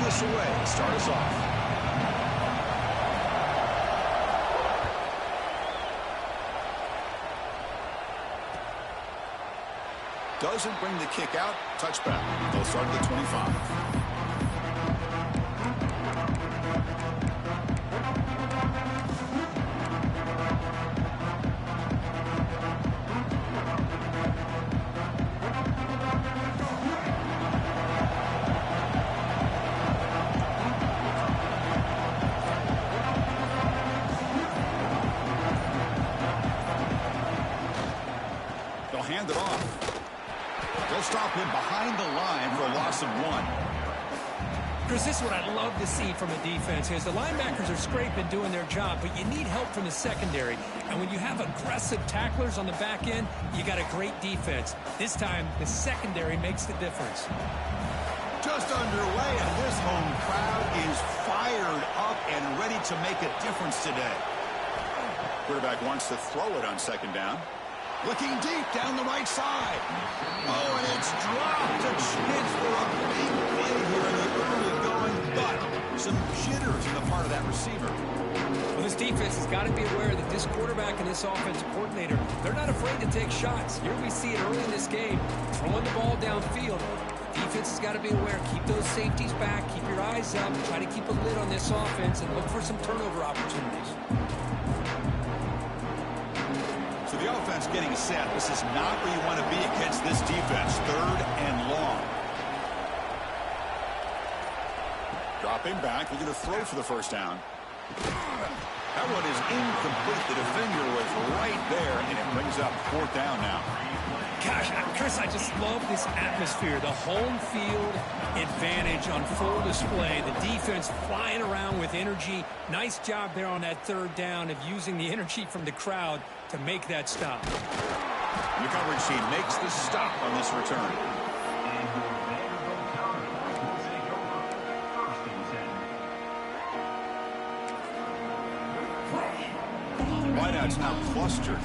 this away to start us off. Doesn't bring the kick out. Touchback. They'll start at the 25. They'll hand it off. They'll stop him behind the line for a loss of 1. Chris, this is what I'd love to see from a defense. As the linebackers are scraping, doing their job, but you need help from the secondary. And when you have aggressive tacklers on the back end, you got a great defense. This time, the secondary makes the difference. Just underway, and this home crowd is fired up and ready to make a difference today. Quarterback wants to throw it on second down. Looking deep down the right side. Oh, and it's dropped. A chance for a big play here in the early going, but some jitters on the part of that receiver. Well, this defense has got to be aware that this quarterback and this offensive coordinator, they're not afraid to take shots. Here we see it early in this game, throwing the ball downfield. The defense has got to be aware. Keep those safeties back. Keep your eyes up. Try to keep a lid on this offense and look for some turnover opportunities. So the offense getting set. This is not where you want to be against this defense. 3rd and long. Dropping back. They're going to throw for the first down. That one is incomplete. The defender was right there, and it brings up 4th down now. Gosh, Chris, I just love this atmosphere. The home field advantage on full display. The defense flying around with energy. Nice job there on that 3rd down of using the energy from the crowd to make that stop. The coverage team makes the stop on this return. Wideouts now clustered.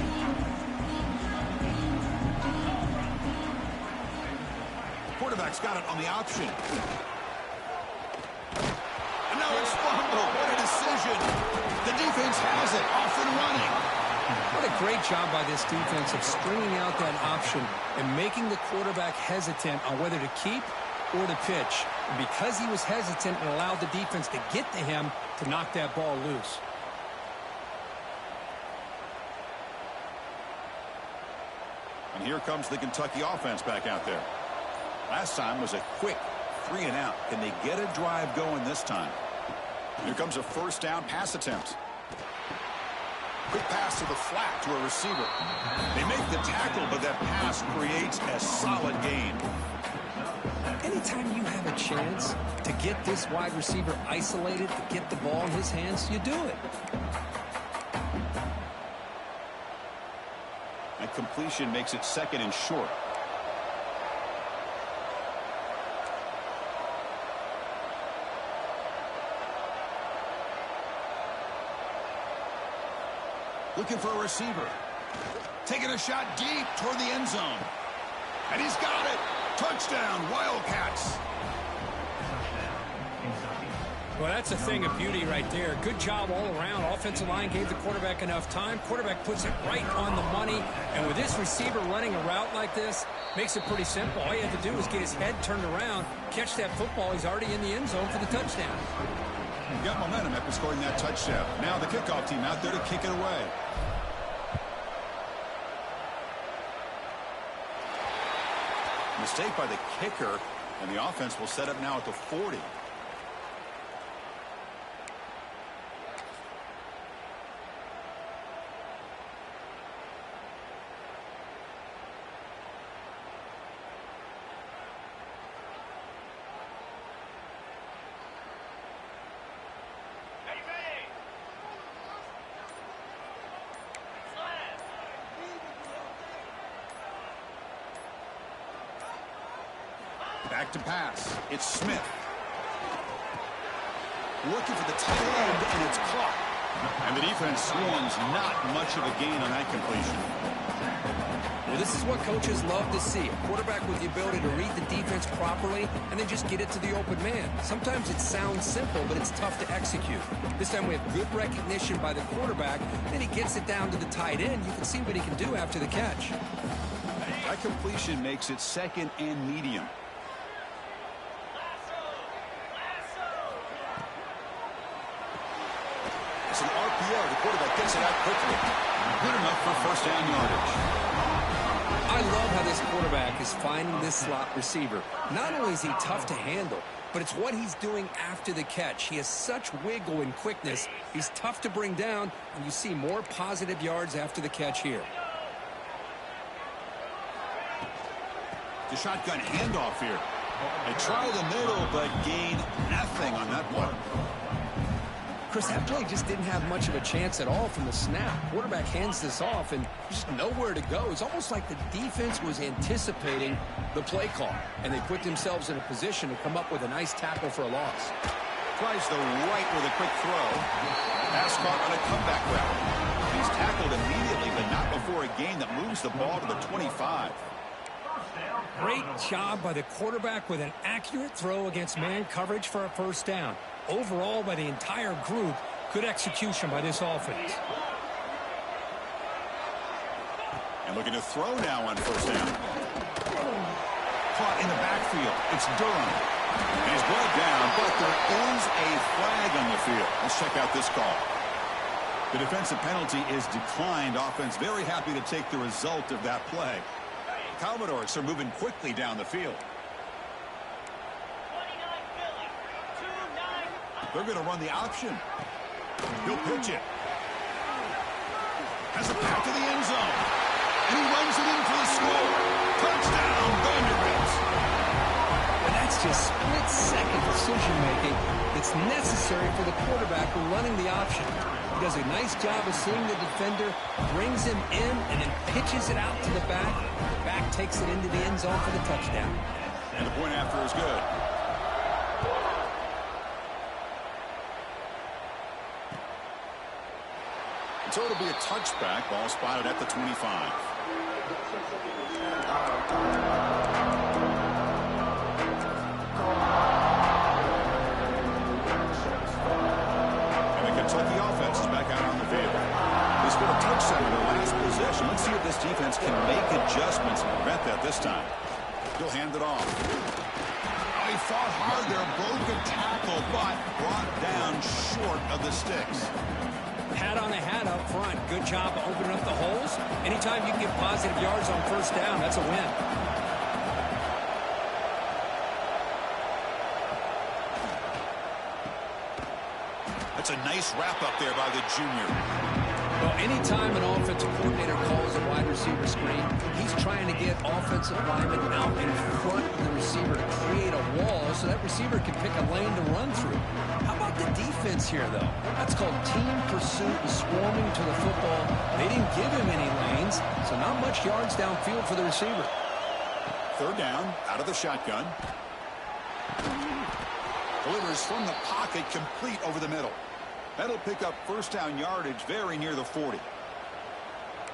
Quarterback's got it on the option. And now it's fumbled. What a decision. The defense has it. Off and running. What a great job by this defense of stringing out that option and making the quarterback hesitant on whether to keep or to pitch. And because he was hesitant, it allowed the defense to get to him to knock that ball loose. And here comes the Kentucky offense back out there. Last time was a quick 3 and out. Can they get a drive going this time? Here comes a first down pass attempt. Quick pass to the flat to a receiver. They make the tackle, but that pass creates a solid gain. Anytime you have a chance to get this wide receiver isolated, to get the ball in his hands, you do it. That completion makes it 2nd and short. Looking for a receiver. Taking a shot deep toward the end zone. And he's got it. Touchdown, Wildcats. Well, that's a thing of beauty right there. Good job all around. Offensive line gave the quarterback enough time. Quarterback puts it right on the money. And with this receiver running a route like this, makes it pretty simple. All you have to do is get his head turned around, catch that football. He's already in the end zone for the touchdown. Got momentum after scoring that touchdown. Now the kickoff team out there to kick it away. Mistake by the kicker, and the offense will set up now at the 40. Back to pass. It's Smith. Looking for the tight end, and it's caught. And the defense swarms not much of a gain on that completion. Well, this is what coaches love to see. A quarterback with the ability to read the defense properly and then just get it to the open man. Sometimes it sounds simple, but it's tough to execute. This time we have good recognition by the quarterback. Then he gets it down to the tight end. You can see what he can do after the catch. That completion makes it 2nd and medium. It's an RPO. The quarterback gets it out quickly. Good enough for first down yardage. I love how this quarterback is finding this slot receiver. Not only is he tough to handle, but it's what he's doing after the catch. He has such wiggle and quickness. He's tough to bring down, and you see more positive yards after the catch here. The shotgun handoff here. They try the middle, but gain nothing on that one. Chris, that play just didn't have much of a chance at all from the snap. Quarterback hands this off, and just nowhere to go. It's almost like the defense was anticipating the play call, and they put themselves in a position to come up with a nice tackle for a loss. Tries the right with a quick throw. Pass caught on a comeback route. He's tackled immediately, but not before a gain that moves the ball to the 25. Great job by the quarterback with an accurate throw against man coverage for a first down. Overall, by the entire group, good execution by this offense. And looking to throw now on first down. Caught in the backfield. It's Durham. And he's brought down, but there is a flag on the field. Let's check out this call. The defensive penalty is declined. Offense very happy to take the result of that play. Commodores are moving quickly down the field. They're going to run the option. He'll pitch it. Has a pass to the end zone. And he runs it in for the score. Touchdown, Vanderbilt. And that's just split-second decision-making that's necessary for the quarterback when running the option. He does a nice job of seeing the defender, brings him in, and then pitches it out to the back. The back takes it into the end zone for the touchdown. And the point after is good. So it'll be a touchback. Ball spotted at the 25. And the Kentucky offense is back out on the field. They scored a touchdown in their last possession. Let's see if this defense can make adjustments and prevent that this time. He'll hand it off. Oh, he fought hard there, broke a tackle, but brought down short of the sticks. Hat on a hat up front. Good job of opening up the holes. Anytime you can get positive yards on first down, that's a win. That's a nice wrap up there by the junior. Well, anytime an offensive coordinator calls a wide receiver screen, he's trying to get offensive linemen out in front of the receiver to create a wall so that receiver can pick a lane to run through. How about the defense here, though? That's called team pursuit and swarming to the football. They didn't give him any lanes, so not much yards downfield for the receiver. Third down, out of the shotgun. Delivers from the pocket, complete over the middle. That'll pick up first down yardage very near the 40.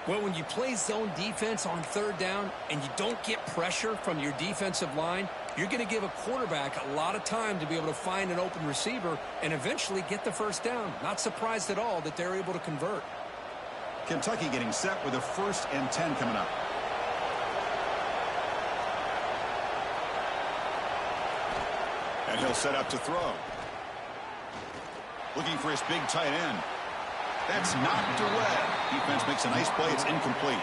Well, when you play zone defense on third down and you don't get pressure from your defensive line, you're going to give a quarterback a lot of time to be able to find an open receiver and eventually get the first down. Not surprised at all that they're able to convert. Kentucky getting set with a 1st and 10 coming up. And he'll set up to throw. Looking for his big tight end. That's knocked away. Defense makes a nice play. It's incomplete.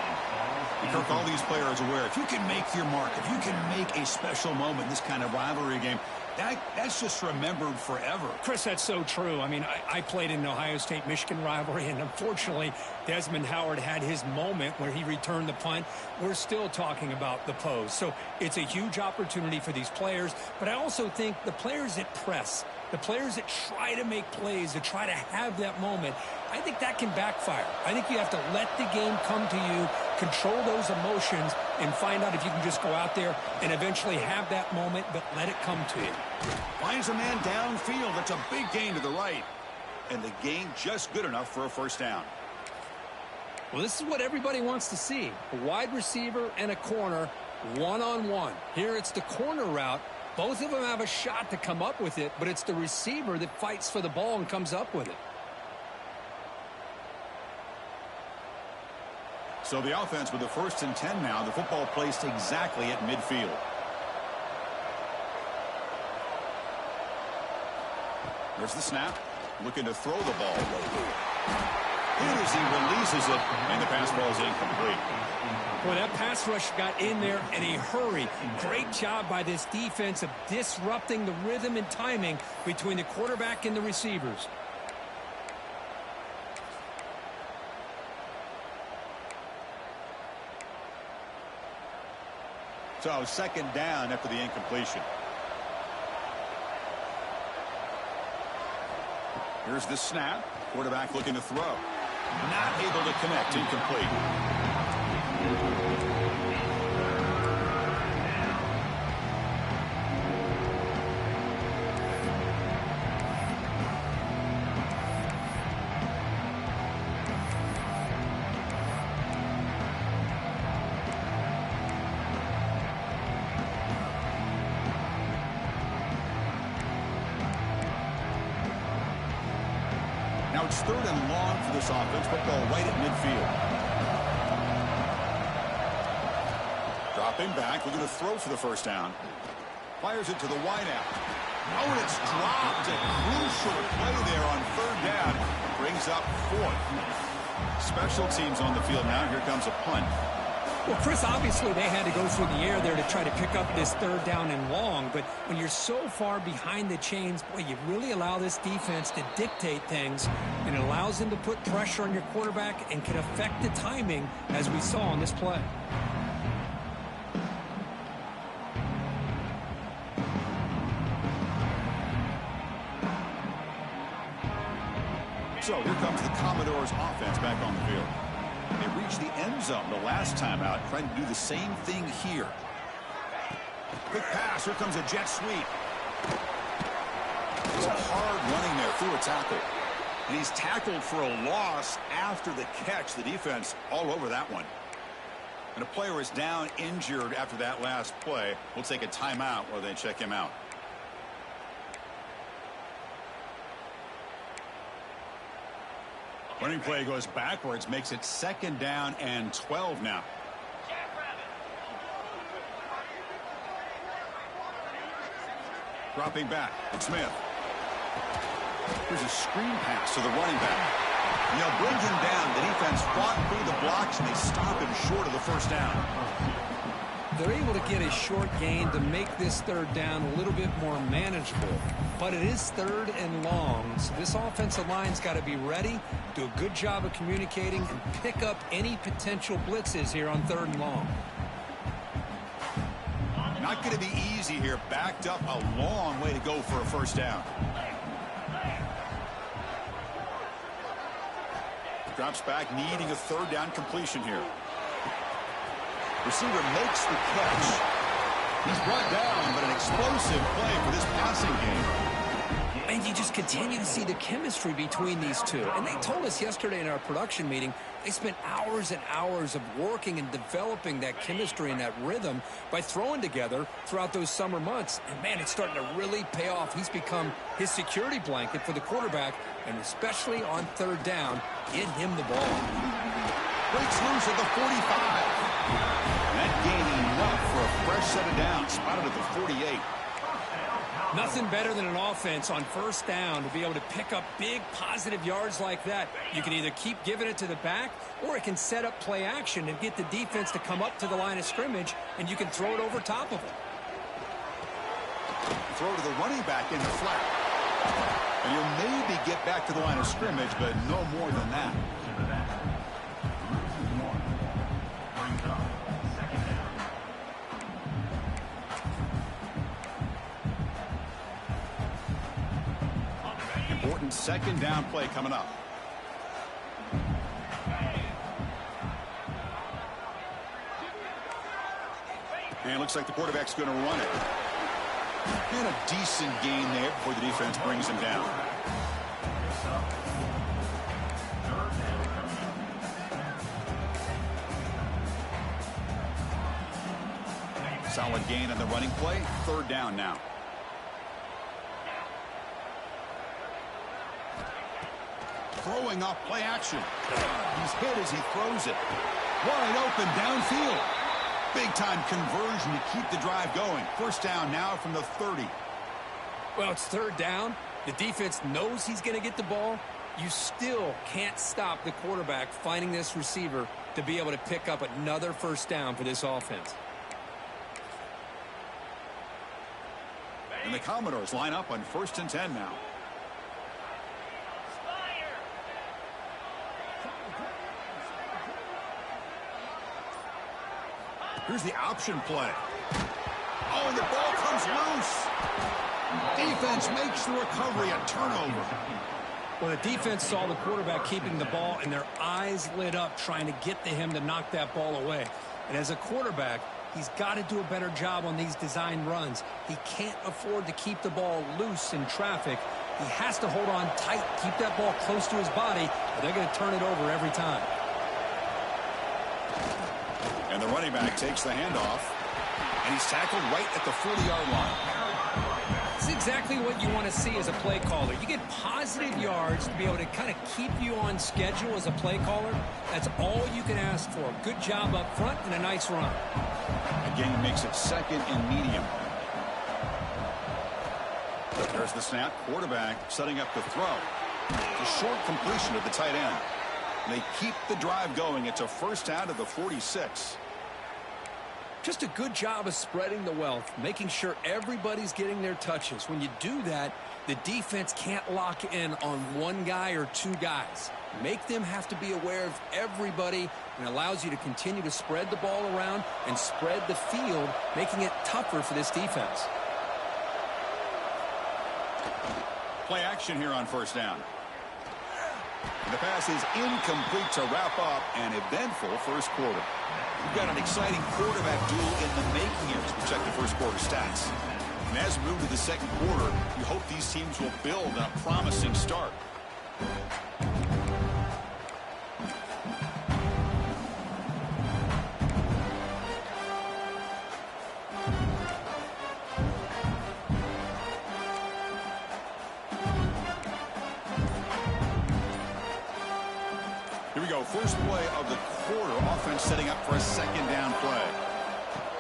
And Kirk, all these players are aware, if you can make your mark, if you can make a special moment in this kind of rivalry game, that's just remembered forever. Chris, that's so true. I mean, I played in an Ohio State-Michigan rivalry, and unfortunately, Desmond Howard had his moment where he returned the punt. We're still talking about the pose. So it's a huge opportunity for these players, but I also think the players that press, the players that try to make plays, that try to have that moment, I think that can backfire. I think you have to let the game come to you, control those emotions, and find out if you can just go out there and eventually have that moment, but let it come to you. Finds a man downfield. That's a big gain to the right. And the gain just good enough for a first down. Well, this is what everybody wants to see. A wide receiver and a corner, one-on-one. Here it's the corner route. Both of them have a shot to come up with it, but it's the receiver that fights for the ball and comes up with it. So the offense with the 1st and 10 now. The football placed exactly at midfield. There's the snap. Looking to throw the ball. Here as he releases it, and the pass ball is incomplete. Boy, that pass rush got in there in a hurry. Great job by this defense of disrupting the rhythm and timing between the quarterback and the receivers. So 2nd down after the incompletion. Here's the snap. Quarterback looking to throw. Not able to connect. Incomplete. Now it's 3rd and long for this offense. Football right at midfield. Dropping back, looking to throw for the 1st down. Fires it to the wideout. Oh, and it's dropped. A crucial play there on 3rd down. Brings up 4th. Special teams on the field now. Here comes a punt. Well, Chris, obviously they had to go through the air there to try to pick up this 3rd down and long, but when you're so far behind the chains, boy, you really allow this defense to dictate things, and it allows them to put pressure on your quarterback and can affect the timing, as we saw on this play. So here comes the Commodores offense back on the field. They reached the end zone the last time out, trying to do the same thing here. Quick pass. Here comes a jet sweep. It's a hard running there through a tackle. And he's tackled for a loss after the catch. The defense all over that one. And a player is down injured after that last play. We'll take a timeout while they check him out. Running play goes backwards, makes it 2nd down and 12 now. Dropping back, Smith. Here's a screen pass to the running back. And they'll bring him down. The defense fought through the blocks, and they stop him short of the 1st down. They're able to get a short gain to make this 3rd down a little bit more manageable. But it is 3rd and long, so this offensive line's got to be ready, do a good job of communicating, and pick up any potential blitzes here on 3rd and long. Not going to be easy here. Backed up a long way to go for a 1st down. Drops back, needing a 3rd down completion here. Receiver makes the catch. He's brought down, but an explosive play for this passing game. And you just continue to see the chemistry between these two. And they told us yesterday in our production meeting, they spent hours and hours of working and developing that chemistry and that rhythm by throwing together throughout those summer months. And, man, it's starting to really pay off. He's become his security blanket for the quarterback, and especially on 3rd down, get him the ball. Breaks loose at the 45. That gain enough for a fresh set of downs. Spotted at the 48. Nothing better than an offense on 1st down to be able to pick up big positive yards like that. You can either keep giving it to the back, or it can set up play action and get the defense to come up to the line of scrimmage, and you can throw it over top of them. Throw to the running back in the flat. And you'll maybe get back to the line of scrimmage, but no more than that. Important 2nd down play coming up. And it looks like the quarterback's going to run it. And a decent gain there before the defense brings him down. Solid gain on the running play. Third down now. Throwing off play action. He's hit as he throws it. Wide open downfield. Big-time conversion to keep the drive going. First down now from the 30. Well, it's third down. The defense knows he's going to get the ball. You still can't stop the quarterback finding this receiver to be able to pick up another first down for this offense. And the Commodores line up on 1st and 10 now. Here's the option play. Oh, and the ball comes loose. Defense makes the recovery a turnover. Well, the defense saw the quarterback keeping the ball, and their eyes lit up trying to get to him to knock that ball away. And as a quarterback, he's got to do a better job on these design runs. He can't afford to keep the ball loose in traffic. He has to hold on tight, keep that ball close to his body, or they're going to turn it over every time. And the running back takes the handoff, and he's tackled right at the 40-yard line. It's exactly what you want to see as a play caller. You get positive yards to be able to kind of keep you on schedule as a play caller. That's all you can ask for. Good job up front and a nice run. Again, makes it second and medium. There's the snap. Quarterback setting up the throw. The short completion of the tight end. They keep the drive going. It's a first down to the 46. Just a good job of spreading the wealth, making sure everybody's getting their touches. When you do that, the defense can't lock in on one guy or two guys. Make them have to be aware of everybody, and allows you to continue to spread the ball around and spread the field, making it tougher for this defense. Play action here on first down. And the pass is incomplete to wrap up an eventful first quarter. We've got an exciting quarterback duel in the making here as we check the first quarter stats. And as we move to the second quarter, we hope these teams will build on a promising start. Here we go. First play of the quarter. Offense setting up for a second down play.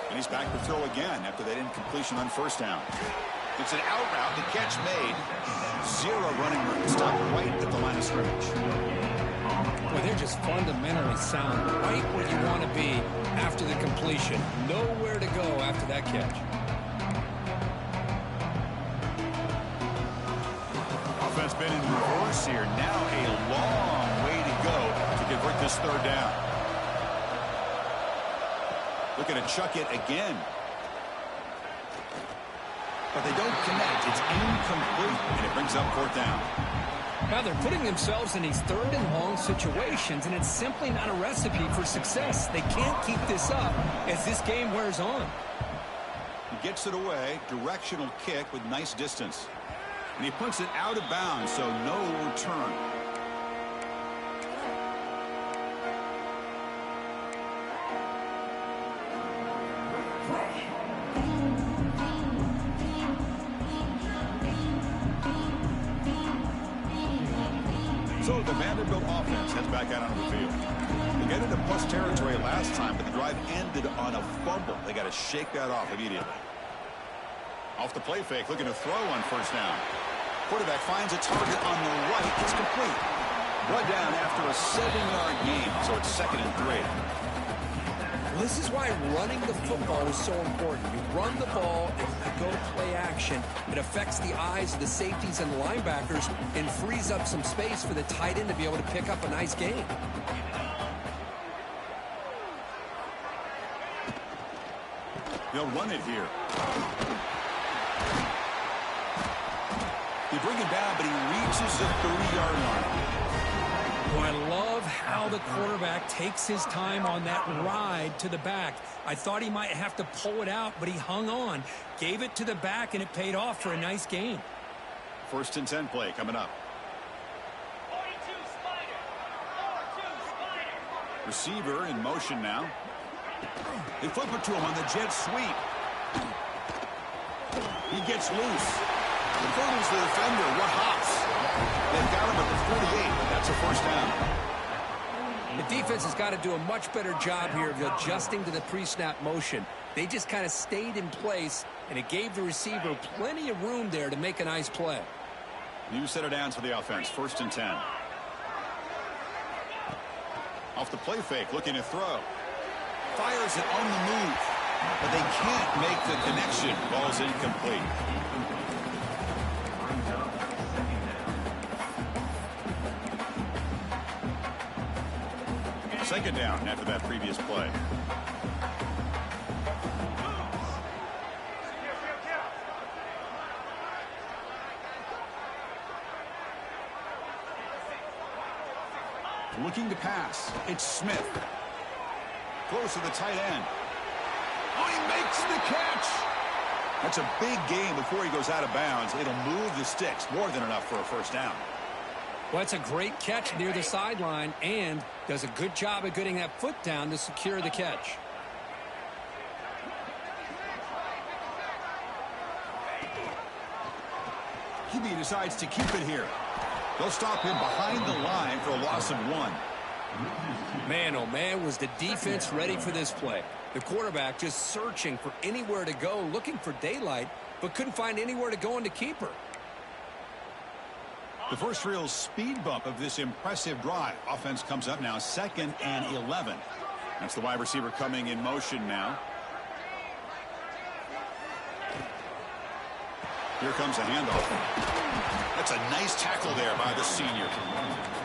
And he's back to throw again after that incompletion on first down. It's an out route. The catch made. Zero running room. Stopped right at the line of scrimmage. Well, they're just fundamentally sound. Right where you want to be after the completion. Nowhere to go after that catch. Offense been in reverse here. Now a long way to go to convert this third down. Looking to chuck it again. But they don't connect. It's incomplete, and it brings up fourth down. Now they're putting themselves in these third and long situations, and it's simply not a recipe for success. They can't keep this up as this game wears on. He gets it away. Directional kick with nice distance. And he puts it out of bounds, so no return. So the Vanderbilt offense heads back out onto the field. They got into plus territory last time, but the drive ended on a fumble. They got to shake that off immediately. Off the play fake, looking to throw on first down. Quarterback finds a target on the right. It's complete. Brought down after a 7-yard gain, so it's 2nd and 3. Well, this is why running the football is so important. You run the ball and you go to play action. It affects the eyes of the safeties and the linebackers and frees up some space for the tight end to be able to pick up a nice gain. They'll run it here. They bring him down, but he reaches the 30-yard line. Well, I love how the quarterback takes his time on that ride to the back. I thought he might have to pull it out, but he hung on, gave it to the back, and it paid off for a nice gain. 1st and 10 play coming up. 42 Spider. 42 Spider. Receiver in motion now. They flip it to him on the jet sweep. He gets loose. Converters the defender. What hops? They've got him at the 48. That's a first down. The defense has got to do a much better job here of adjusting to the pre-snap motion. They just kind of stayed in place, and it gave the receiver plenty of room there to make a nice play. New set of downs for the offense. 1st and 10. Off the play fake, looking to throw. Fires it on the move, but they can't make the connection. Ball's incomplete. Second down after that previous play. Looking to pass. It's Smith. Close to the tight end. Oh, he makes the catch. That's a big gain before he goes out of bounds. It'll move the sticks. More than enough for a first down. Well, it's a great catch near the sideline and does a good job of getting that foot down to secure the catch. QB decides to keep it here. They'll stop him behind the line for a loss of 1. Man, oh man, was the defense ready for this play. The quarterback just searching for anywhere to go, looking for daylight, but couldn't find anywhere to go into keeper. The first real speed bump of this impressive drive. Offense comes up now 2nd and 11. That's the wide receiver coming in motion now. Here comes a handoff. That's a nice tackle there by the senior.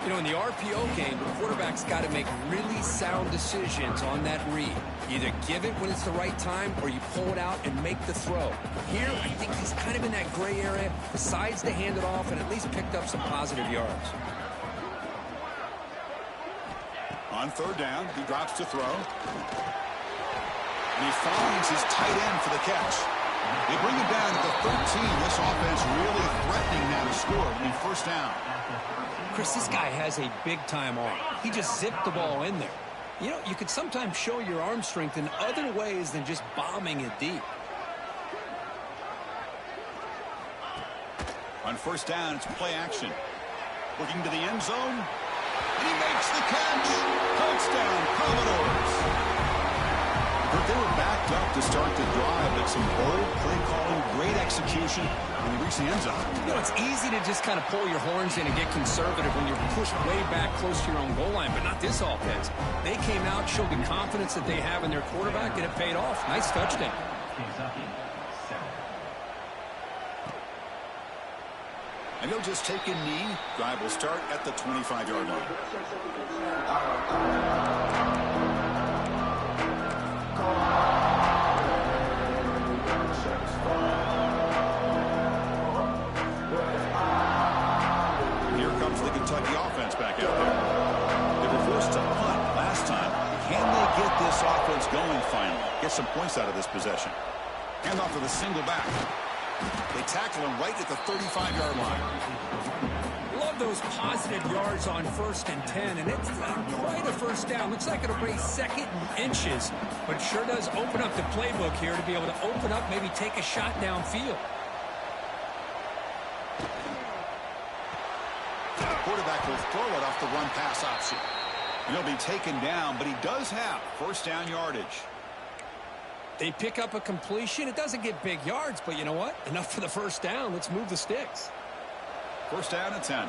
You know, in the RPO game, the quarterback's got to make really sound decisions on that read. Either give it when it's the right time or you pull it out and make the throw. Here, I think he's kind of in that gray area, decides to hand it off and at least picked up some positive yards. On 3rd down, he drops to throw. And he finds his tight end for the catch. They bring it down to the 13. This offense really threatening now to score. I mean, first down. Chris, this guy has a big-time arm. He just zipped the ball in there. You know, you could sometimes show your arm strength in other ways than just bombing it deep. On 1st down, it's play action. Looking to the end zone. And he makes the catch. Touchdown, Commodores. But they were backed up to start the drive, but some bold play calling, great execution, and they reach the end zone. You know, it's easy to just kind of pull your horns in and get conservative when you're pushed way back close to your own goal line, but not this offense. They came out, showed the confidence that they have in their quarterback, and it paid off. Nice touchdown. And he'll just take a knee. Drive will start at the 25-yard line. Here comes the Kentucky offense back out there. They were forced to punt last time. Can they get this offense going finally? Get some points out of this possession. Hand off to the single back. They tackle him right at the 35-yard line. Love those positive yards on 1st and 10, and it's not quite a first down. Looks like it'll bring 2nd and inches, but it sure does open up the playbook here to be able to open up, maybe take a shot downfield. Quarterback will throw it off the run-pass option. And he'll be taken down, but he does have first down yardage. They pick up a completion. It doesn't get big yards, but you know what? Enough for the first down. Let's move the sticks. First down and 10.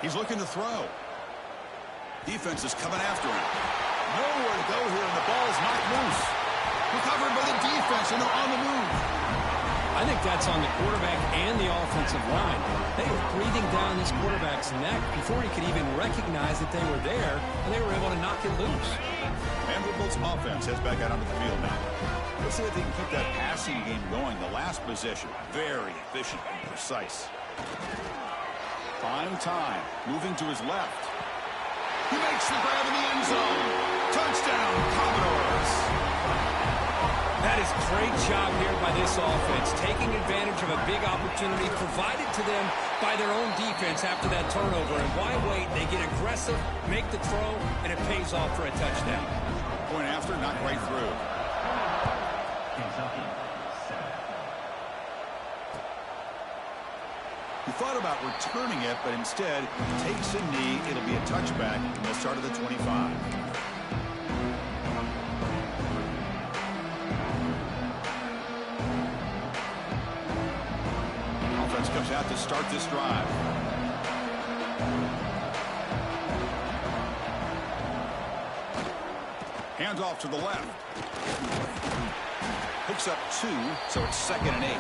He's looking to throw. Defense is coming after him. Nowhere to go here, and the ball is knocked loose. Recovered by the defense, and they're on the move. I think that's on the quarterback and the offensive line. They were breathing down this quarterback's neck before he could even recognize that they were there, and they were able to knock it loose. Vanderbilt's offense heads back out onto the field now. Let's see if they can keep that passing game going. The last possession, very efficient and precise. Fine time, moving to his left. He makes the grab in the end zone. Touchdown, Commodores. That is great job here by this offense, taking advantage of a big opportunity provided to them by their own defense after that turnover. And why wait? They get aggressive, make the throw, and it pays off for a touchdown. Point after, not quite through. He thought about returning it, but instead takes a knee. It'll be a touchback, and they'll start at the 25. Offense comes out to start this drive. Hands off to the left. Picks up 2, so it's 2nd and 8.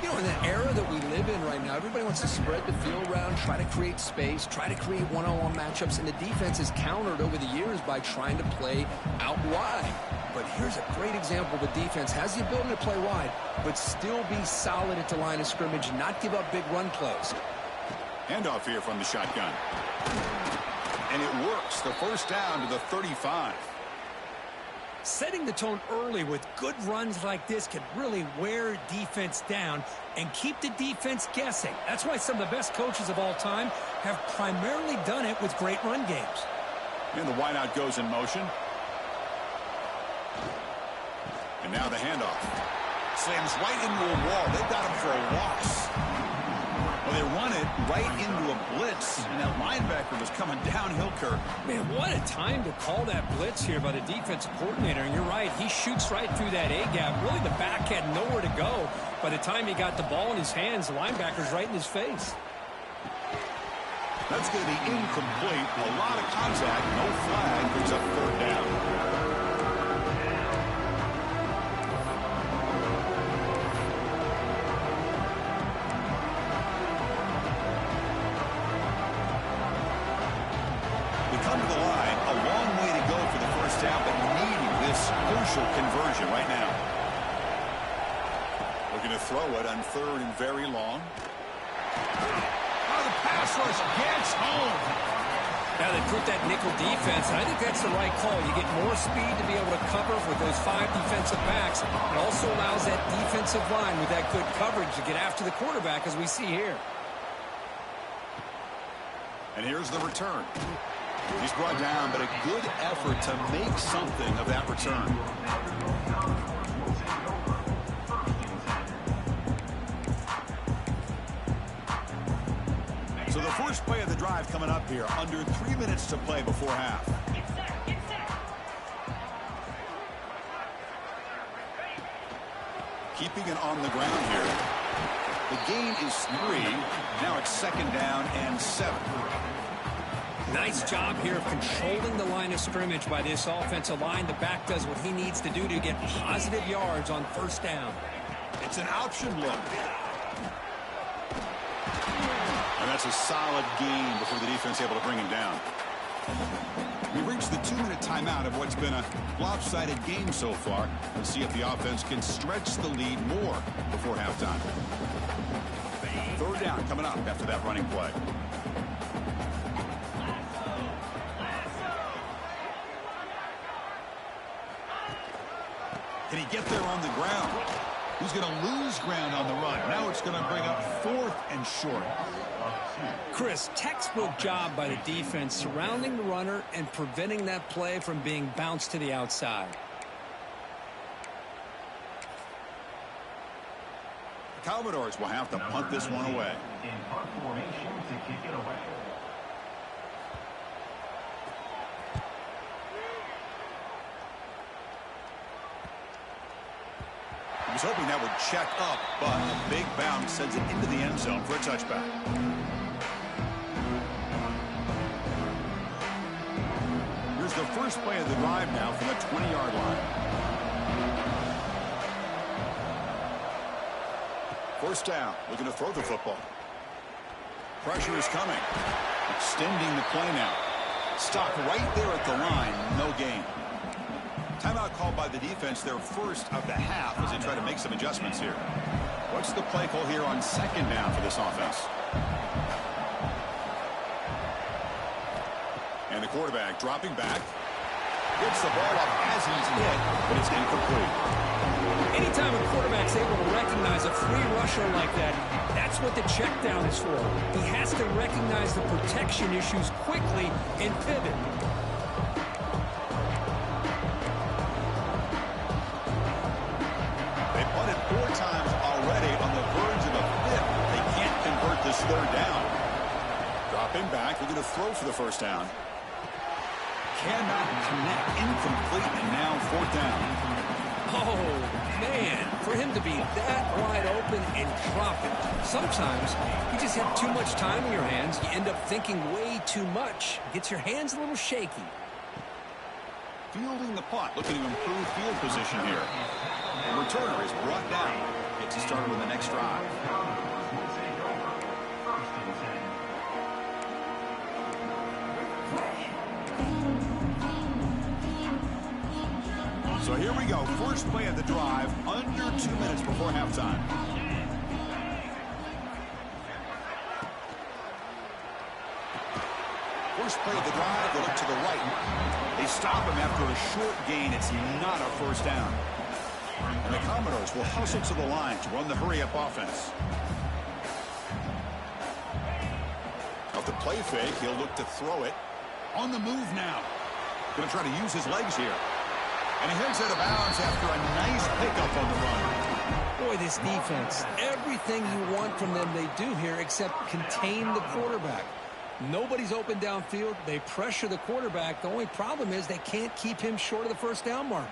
You know, in the era that we live in right now, everybody wants to spread the field around, try to create space, try to create one-on-one matchups, and the defense is countered over the years by trying to play out wide. But here's a great example. The defense has the ability to play wide, but still be solid at the line of scrimmage, not give up big run plays. Handoff here from the shotgun. And it works. The first down to the 35. Setting the tone early with good runs like this can really wear defense down and keep the defense guessing. That's why some of the best coaches of all time have primarily done it with great run games. And the wideout goes in motion. And now the handoff. Slams right into a wall. They've got him for a loss. Well, they run it right into a blitz, and that linebacker was coming downhill, Kirk. Man, what a time to call that blitz here by the defensive coordinator. And you're right, he shoots right through that A-gap. Really, the back had nowhere to go. By the time he got the ball in his hands, the linebacker's right in his face. That's going to be incomplete. A lot of contact, no flag, brings up 3rd down. Conversion right now. Looking to throw it on 3rd and very long. Oh, the pass rush gets home. Now they put that nickel defense, and I think that's the right call. You get more speed to be able to cover with those 5 defensive backs. It also allows that defensive line with that good coverage to get after the quarterback, as we see here. And here's the return. He's brought down, but a good effort to make something of that return. So the first play of the drive coming up here. Under 3 minutes to play before half. Keeping it on the ground here. The gain is 3. Now it's 2nd down and 7. Nice job here of controlling the line of scrimmage by this offensive line. The back does what he needs to do to get positive yards on 1st down. It's an option look. And that's a solid gain before the defense able to bring him down. We reached the 2-minute timeout of what's been a lopsided game so far. Let's see if the offense can stretch the lead more before halftime. 3rd down coming up after that running play. Can he get there on the ground? He's going to lose ground on the run. Now it's going to bring up 4th and short. Chris, textbook job by the defense surrounding the runner and preventing that play from being bounced to the outside. The Commodores will have to punt this one away. In punt formation to kick it away. He was hoping that would check up, but a big bounce sends it into the end zone for a touchback. Here's the first play of the drive now from the 20-yard line. 1st down, looking to throw the football. Pressure is coming. Extending the play now. Stop right there at the line, no gain. Timeout called by the defense, their first of the half, as they try to make some adjustments here. What's the play call here on 2nd down for this offense? And the quarterback dropping back. Gets the ball up as he's hit, but it's incomplete. Anytime a quarterback's able to recognize a free rusher like that, that's what the check down is for. He has to recognize the protection issues quickly and pivot. They punted 4 times already on the verge of a 5th. They can't convert this 3rd down. Dropping back, looking to throw for the first down. Cannot connect, incomplete, and now 4th down. Oh, man, for him to be that wide open and drop it. Sometimes you just have too much time in your hands. You end up thinking way too much. Gets your hands a little shaky. Fielding the punt, looking to improve field position here. The returner is brought down. Gets you started with the next drive. So here we go. First play of the drive, under 2 minutes before halftime. First play of the drive, they look to the right. They stop him after a short gain. It's not a first down. And the Commodores will hustle to the line to run the hurry-up offense. Off the play fake, he'll look to throw it. On the move now. Going to try to use his legs here. And he heads out of bounds after a nice pickup on the run. Boy, this defense, everything you want from them they do here except contain the quarterback. Nobody's open downfield. They pressure the quarterback. The only problem is they can't keep him short of the first down marker.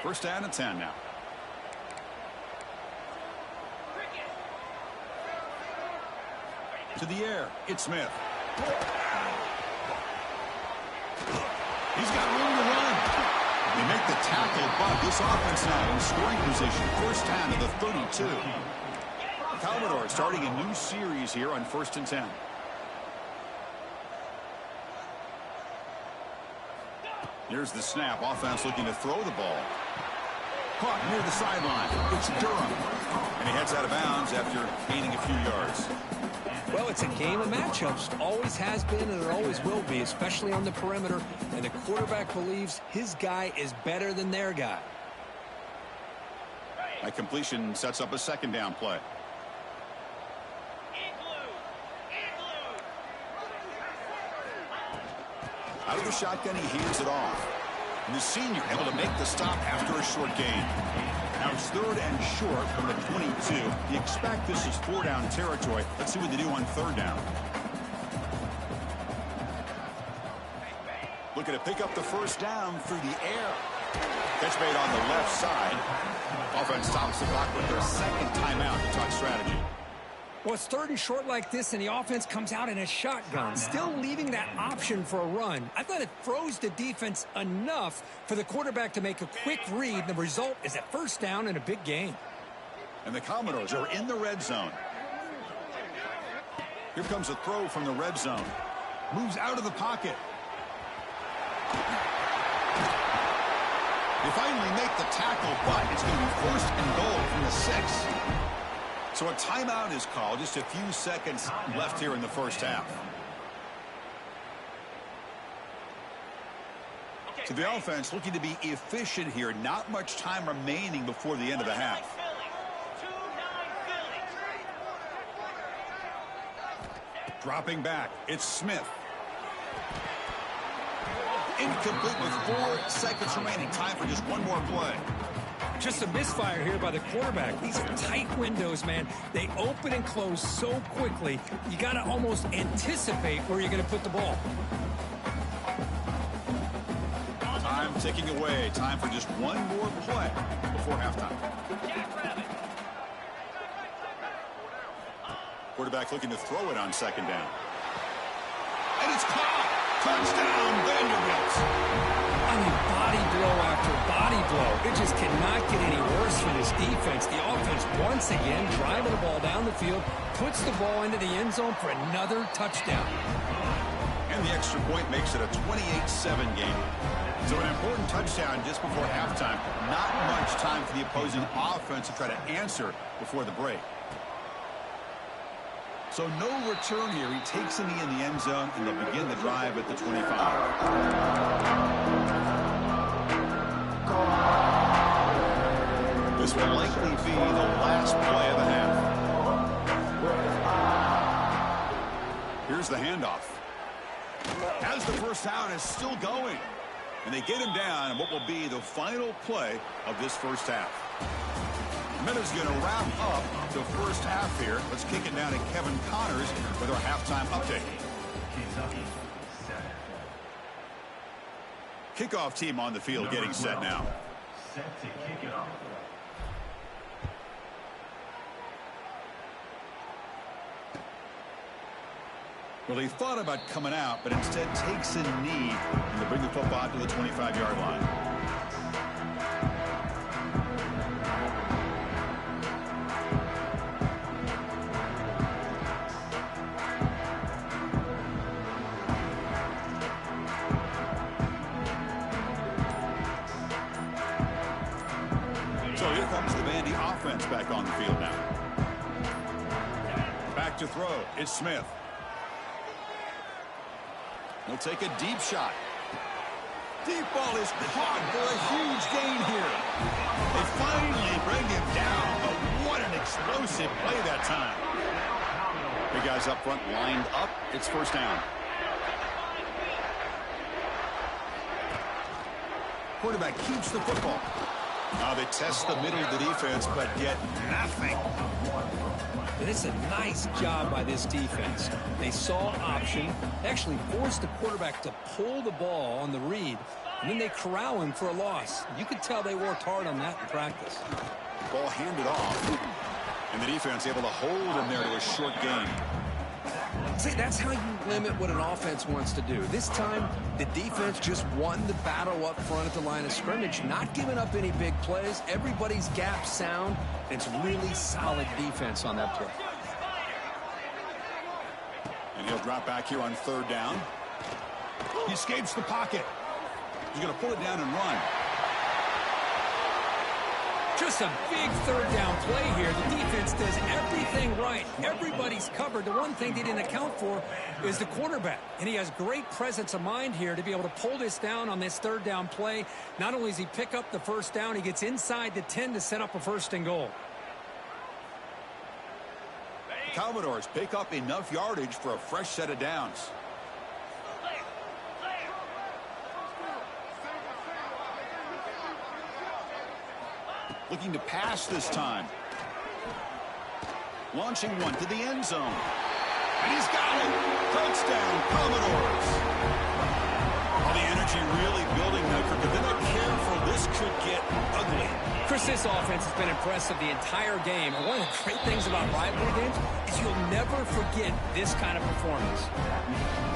First down and 10 now. To the air, it's Smith. He's got room to run. They make the tackle, but this offense now in scoring position. First down to the 32. The Commodores starting a new series here on 1st and 10. Here's the snap. Offense looking to throw the ball. Caught near the sideline. It's Durham. And he heads out of bounds after gaining a few yards. Well, it's a game of matchups. Always has been and it always will be, especially on the perimeter. And the quarterback believes his guy is better than their guy. That completion sets up a second down play. Out of the shotgun, he hands it off. And the senior able to make the stop after a short gain. Now it's 3rd and short from the 22. You expect this is 4-down territory. Let's see what they do on 3rd down. Looking to pick up the first down through the air. Catch made on the left side. Offense stops the clock with their second timeout to talk strategy. Well, it's 3rd and short like this, and the offense comes out in a shotgun, still leaving that option for a run. I thought it froze the defense enough for the quarterback to make a quick read. The result is a first down and a big gain. And the Commodores are in the red zone. Here comes a throw from the red zone. Moves out of the pocket. They finally make the tackle, but it's going to be 1st and goal from the 6. So a timeout is called. Just a few seconds left here in the first half. So the offense looking to be efficient here. Not much time remaining before the end of the half. Dropping back, it's Smith. Incomplete with 4 seconds remaining. Time for just one more play. Just a misfire here by the quarterback. These are tight windows, man. They open and close so quickly, you got to almost anticipate where you're going to put the ball. Time ticking away. Time for just one more play before halftime. Quarterback looking to throw it on 2nd down. And it's caught. Touchdown, Vanderbilt. I mean, body blow after body blow. It just cannot get any worse for this defense. The offense, once again, driving the ball down the field, puts the ball into the end zone for another touchdown. And the extra point makes it a 28-7 game. So an important touchdown just before halftime. Not much time for the opposing offense to try to answer before the break. So no return here. He takes a knee in the end zone, and they'll begin the drive at the 25. This will likely be the last play of the half. Here's the handoff. As the first down is still going. And they get him down in what will be the final play of this first half. Miller's going to wrap up the first half here. Let's kick it down to Kevin Connors with our halftime update. Kickoff team on the field getting set now. Set to kick it off. Well, he thought about coming out, but instead takes a knee and to bring the football out to the 25-yard line. So here comes the Vandy offense back on the field now. Back to throw. It's Smith. He'll take a deep shot. Deep ball is caught for a huge gain here. They finally bring him down, but what an explosive play that time. Big guys up front lined up. It's first down. Quarterback keeps the football. Now they test the middle of the defense, but get nothing. And it's a nice job by this defense. They saw option, actually forced the quarterback to pull the ball on the read, and then they corral him for a loss. You could tell they worked hard on that in practice. Ball handed off, and the defense able to hold him there to a short gain. See, that's how you limit what an offense wants to do. This time, the defense just won the battle up front at the line of scrimmage, not giving up any big plays. Everybody's gap sound. It's really solid defense on that play. And he'll drop back here on third down. He escapes the pocket. He's going to pull it down and run. Just a big third down play here. The defense does everything right. Everybody's covered. The one thing they didn't account for is the quarterback. And he has great presence of mind here to be able to pull this down on this third down play. Not only does he pick up the first down, he gets inside the 10 to set up a first and goal. The Commodores pick up enough yardage for a fresh set of downs. Looking to pass this time. Launching one to the end zone. And he's got it. Touchdown, Commodores. All the energy really building now. But they're not careful. This could get ugly. Chris, this offense has been impressive the entire game. And one of the great things about rivalry games is you'll never forget this kind of performance.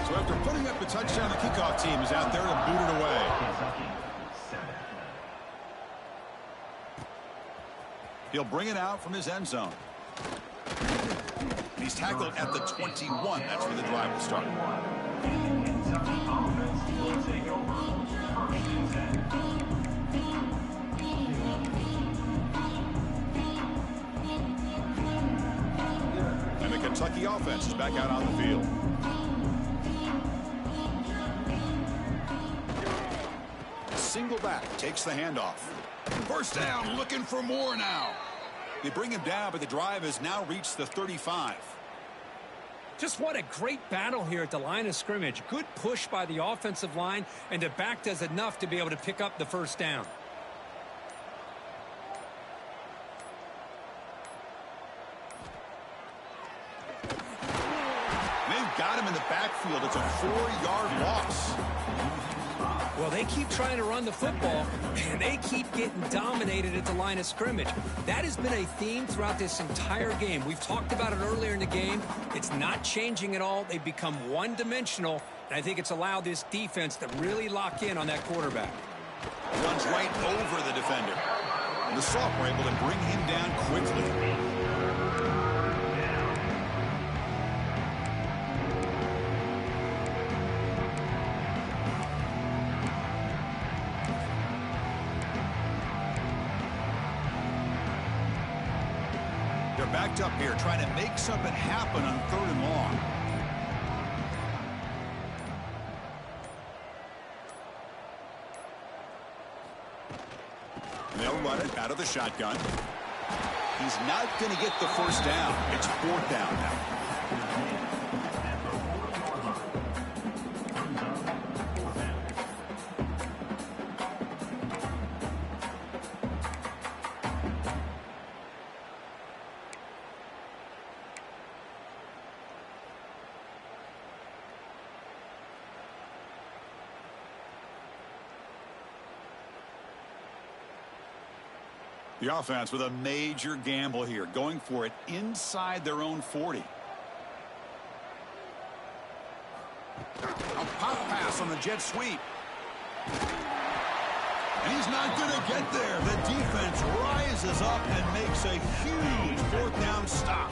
So after putting up the touchdown, the kickoff team is out there to boot it away. He'll bring it out from his end zone. He's tackled at the 21. That's where the drive will start. And the Kentucky offense is back out on the field. Single back takes the handoff. First down, looking for more now. They bring him down, but the drive has now reached the 35. Just what a great battle here at the line of scrimmage. Good push by the offensive line, and the back does enough to be able to pick up the first down. They've got him in the backfield. It's a 4-yard loss. Well, they keep trying to run the football, and they keep getting dominated at the line of scrimmage. That has been a theme throughout this entire game. We've talked about it earlier in the game. It's not changing at all. They've become one-dimensional, and I think it's allowed this defense to really lock in on that quarterback. Runs right over the defender. And the Sophomore able to bring him down quickly. backed up here, trying to make something happen on 3rd and long. And they'll run it out of the shotgun. He's not going to get the first down. It's 4th down now. The offense with a major gamble here, going for it inside their own 40. A pop pass on the jet sweep. And he's not going to get there. The defense rises up and makes a huge 4th down stop.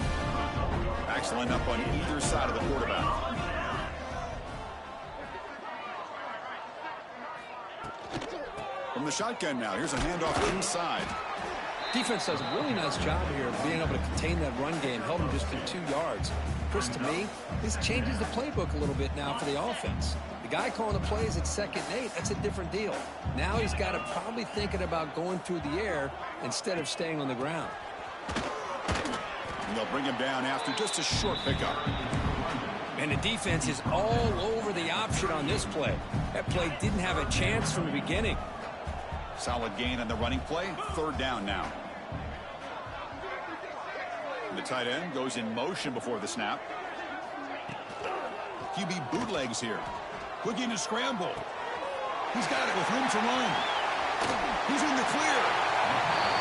Backs line up on either side of the quarterback. From the shotgun now, here's a handoff inside. Defense does a really nice job here of being able to contain that run game, held him just in 2 yards. Chris, to me, this changes the playbook a little bit now for the offense. The guy calling the plays at 2nd and 8, that's a different deal. Now he's got to probably thinking about going through the air instead of staying on the ground. And they'll bring him down after just a short pickup. And the defense is all over the option on this play. That play didn't have a chance from the beginning. Solid gain on the running play. 3rd down now. And the tight end goes in motion before the snap. QB bootlegs here. Looking to scramble. He's got it with room to run. He's in the clear.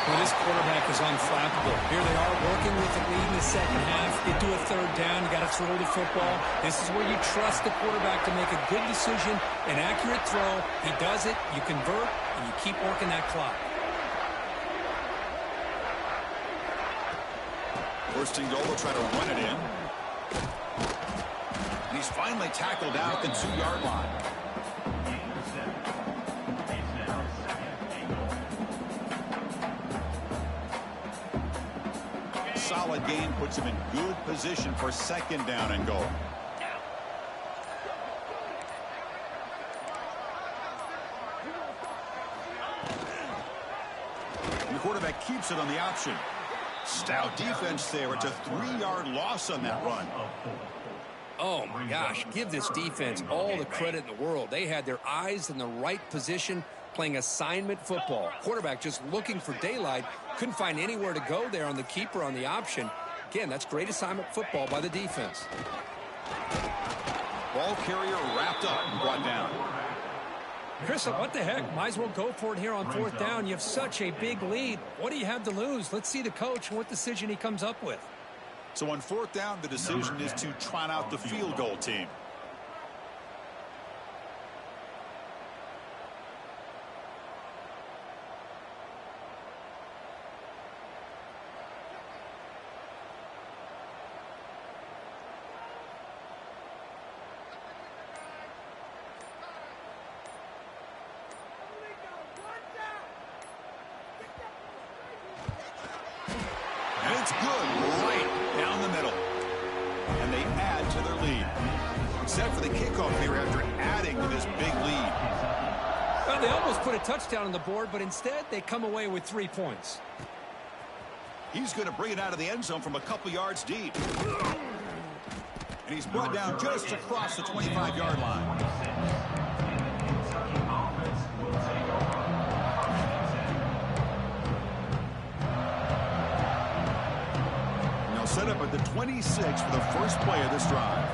Well, this quarterback is unflappable. Here they are working with the lead in the 2nd half. Get to a 3rd down. You got to throw the football. This is where you trust the quarterback to make a good decision, an accurate throw. He does it. You convert, and you keep working that clock. 1st and goal, they'll try to run it in. And he's finally tackled down at the 2-yard line. Solid gain puts him in good position for 2nd down and goal. And the quarterback keeps it on the option. Stout defense there. It's a 3-yard loss on that run. Oh, my gosh. Give this defense all the credit in the world. They had their eyes in the right position, playing assignment football. Quarterback just looking for daylight. Couldn't find anywhere to go there on the keeper on the option. Again, that's great assignment football by the defense. Ball carrier wrapped up and brought down. Chris, what the heck? Might as well go for it here on 4th down. You have such a big lead. What do you have to lose? Let's see the coach and what decision he comes up with. So on 4th down, the decision is to trot out the field goal team. And it's good, right down the middle. And they add to their lead. Set for the kickoff here after adding to this big lead. Well, they almost put a touchdown on the board, but instead they come away with 3 points. He's going to bring it out of the end zone from a couple yards deep. And he's brought down just across the 25-yard line. Set up at the 26 for the first play of this drive.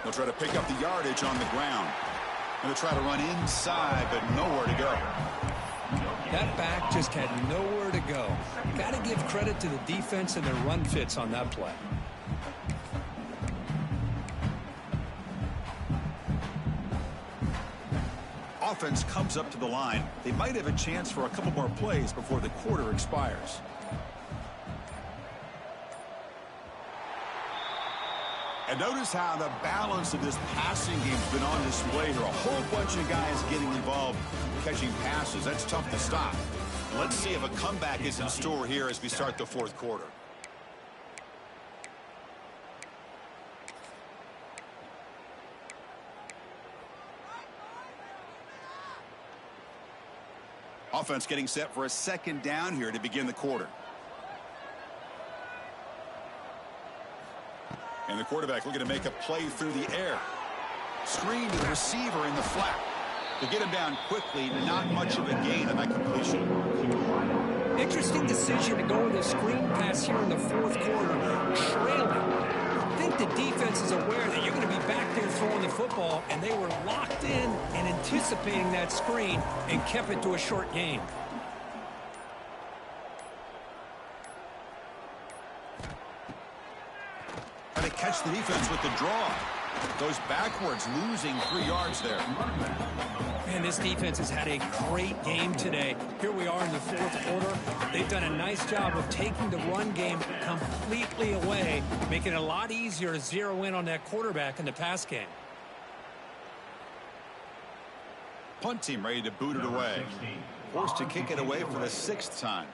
They'll try to pick up the yardage on the ground. And they'll try to run inside, but nowhere to go. That back just had nowhere to go. Got to give credit to the defense and their run fits on that play. Offense comes up to the line. They might have a chance for a couple more plays before the quarter expires. And notice how the balance of this passing game's been on display here. A whole bunch of guys getting involved catching passes. That's tough to stop. Let's see if a comeback is in store here as we start the fourth quarter. Offense getting set for a second down here to begin the quarter. And the quarterback looking to make a play through the air. Screen to the receiver in the flat. To get him down quickly, not much of a gain on that completion. Interesting decision to go with a screen pass here in the fourth quarter, trailing. I think the defense is aware that you're going to be back there throwing the football, and they were locked in and anticipating that screen and kept it to a short gain. Trying to catch the defense with the draw. Goes backwards, losing 3 yards there. Man, this defense has had a great game today. Here we are in the fourth quarter. They've done a nice job of taking the run game completely away, making it a lot easier to zero in on that quarterback in the pass game. Punt team ready to boot it away. Forced to kick it away for the 6th time.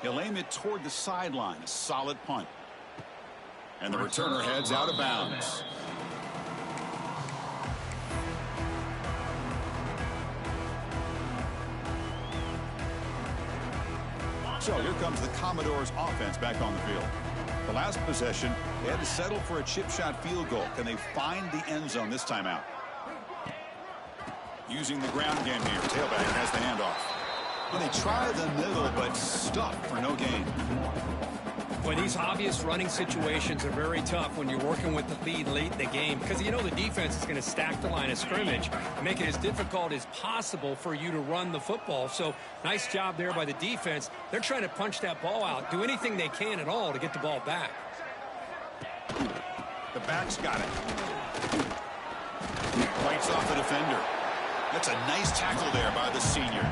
He'll aim it toward the sideline. A solid punt. And the returner heads out of bounds. So here comes the Commodores offense back on the field. The last possession, they had to settle for a chip shot field goal. Can they find the end zone this time out? Using the ground game here. Tailback has the handoff. Well, they try the middle, but stuck for no gain. Boy, these obvious running situations are very tough when you're working with the lead late in the game, because you know the defense is going to stack the line of scrimmage and make it as difficult as possible for you to run the football. So nice job there by the defense. They're trying to punch that ball out, do anything they can at all to get the ball back. The back's got it. Fights off the defender. That's a nice tackle there by the senior.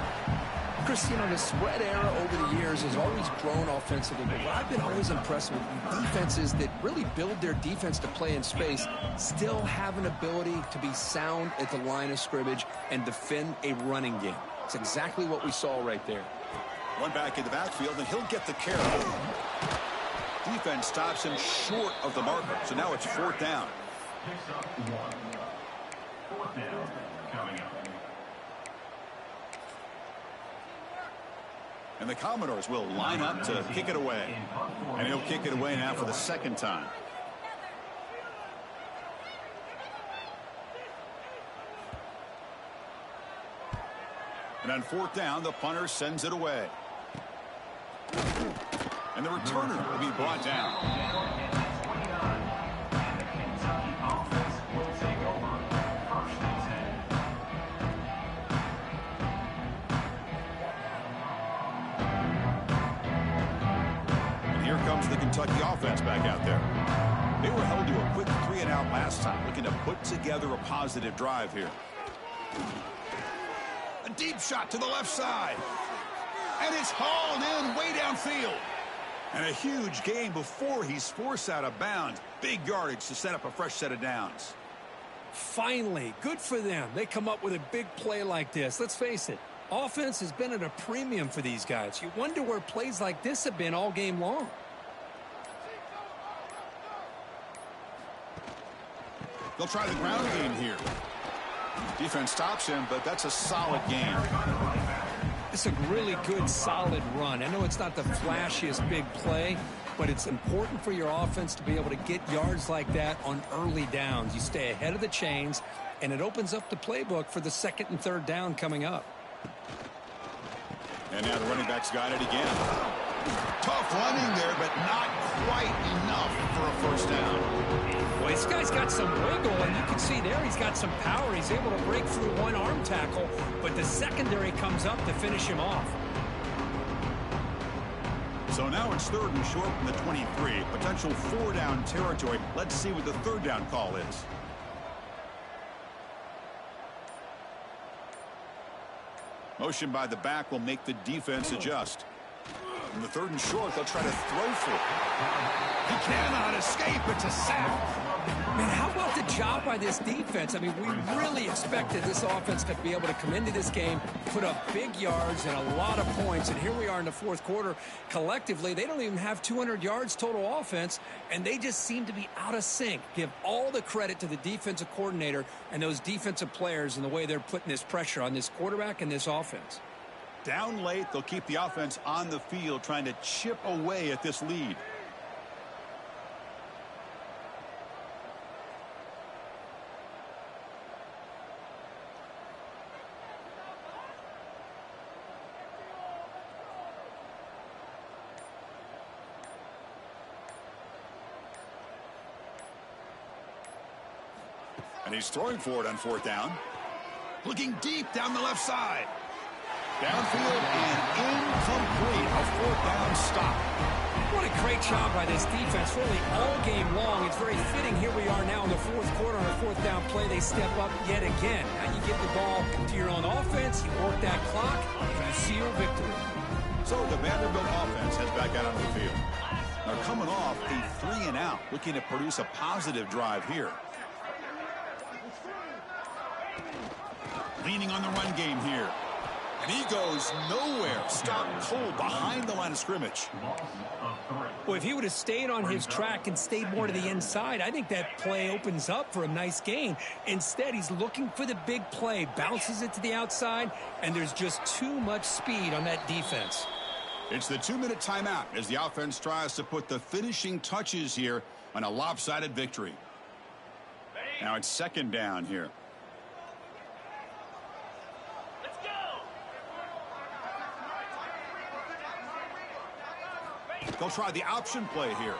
Chris, you know, the spread era over the years has always grown offensively, but what I've been always impressed with defenses that really build their defense to play in space still have an ability to be sound at the line of scrimmage and defend a running game. It's exactly what we saw right there. One back in the backfield, and he'll get the carry. Defense stops him short of the marker, so now it's 4th down. Picks up 1. 4th down coming up. And the Commodores will line up to kick it away. And he'll kick it away now for the 2nd time. And on 4th down, the punter sends it away. And the returner will be brought down. Comes the Kentucky offense back out there. They were held to a quick 3-and-out last time, looking to put together a positive drive here. A deep shot to the left side. And it's hauled in way downfield. And a huge gain before he's forced out of bounds. Big yardage to set up a fresh set of downs. Finally, good for them. They come up with a big play like this. Let's face it, offense has been at a premium for these guys. You wonder where plays like this have been all game long. They'll try the ground game here. Defense stops him, but that's a solid gain. It's a really good, solid run. I know it's not the flashiest big play, but it's important for your offense to be able to get yards like that on early downs. You stay ahead of the chains, and it opens up the playbook for the 2nd and 3rd down coming up. And now the running back's got it again. Tough running there, but not quite enough for a 1st down. Well, this guy's got some wiggle, and you can see there he's got some power. He's able to break through one arm tackle, but the secondary comes up to finish him off. So now it's 3rd and short from the 23. Potential 4-down territory. Let's see what the 3rd down call is. Motion by the back will make the defense adjust. In the 3rd and short, they'll try to throw for it. He cannot escape. It's a sack. Man, how about the job by this defense? I mean, we really expected this offense to be able to come into this game, put up big yards and a lot of points, and here we are in the 4th quarter. Collectively, they don't even have 200 yards total offense, and they just seem to be out of sync. Give all the credit to the defensive coordinator and those defensive players and the way they're putting this pressure on this quarterback and this offense. Down late, they'll keep the offense on the field trying to chip away at this lead. And he's throwing for it on 4th down. Looking deep down the left side. Downfield and incomplete. A 4th down stop. What a great job by this defense, really all game long. It's very fitting. Here we are now in the 4th quarter on a 4th down play. They step up yet again. Now you give the ball to your own offense, you work that clock, and you seal victory. So the Vanderbilt offense heads back out onto the field. They're coming off a 3-and-out, looking to produce a positive drive here. Leaning on the run game here. And he goes nowhere. Stopped cold behind the line of scrimmage. Well, if he would have stayed on his track and stayed more to the inside, I think that play opens up for a nice gain. Instead, he's looking for the big play, bounces it to the outside, and there's just too much speed on that defense. It's the 2-minute timeout as the offense tries to put the finishing touches here on a lopsided victory. Now it's 2nd down here. They'll try the option play here.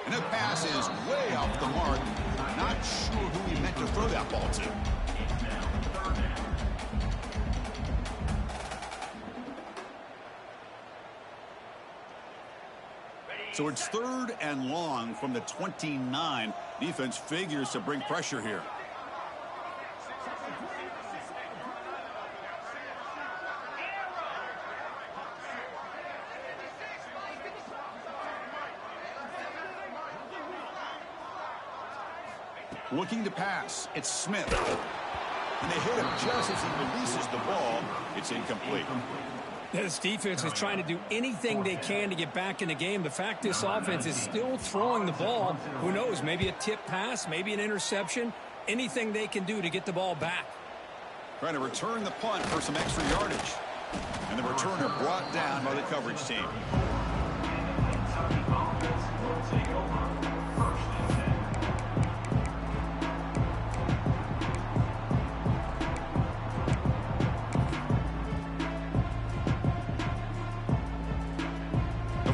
And the pass is way off the mark. Not sure who he meant to throw that ball to. So it's 3rd and long from the 29. Defense figures to bring pressure here. Looking to pass. It's Smith. And they hit him just as he releases the ball. It's incomplete. This defense is trying to do anything they can to get back in the game. The fact this offense is still throwing the ball, who knows, maybe a tip pass, maybe an interception, anything they can do to get the ball back. Trying to return the punt for some extra yardage. And the returner brought down by the coverage team.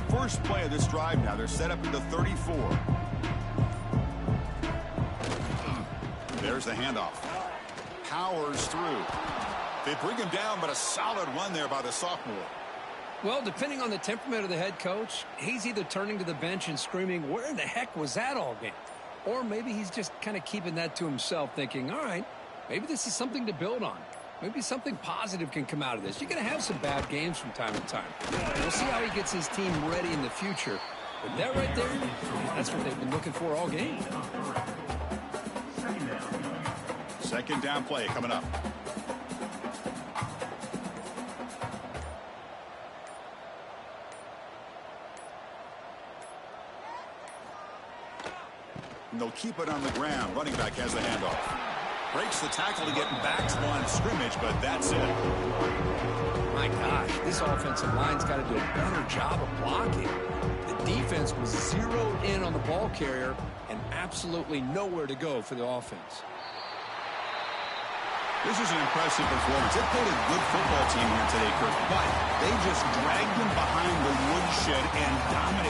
First play of this drive now. They're set up at the 34. There's the handoff. Powers through. They bring him down, but a solid run there by the sophomore. Well, depending on the temperament of the head coach, he's either turning to the bench and screaming, where in the heck was that all game? Or maybe he's just kind of keeping that to himself, thinking, all right, maybe this is something to build on. Maybe something positive can come out of this. You're going to have some bad games from time to time. We'll see how he gets his team ready in the future. But that right there, that's what they've been looking for all game. 2nd down play coming up. And they'll keep it on the ground. Running back has the handoff. Breaks the tackle to get back to the line of scrimmage, but that's it. My gosh, this offensive line's got to do a better job of blocking. The defense was zeroed in on the ball carrier and absolutely nowhere to go for the offense. This is an impressive performance. They played a good football team here today, Chris, but they just dragged them behind the woodshed and dominated.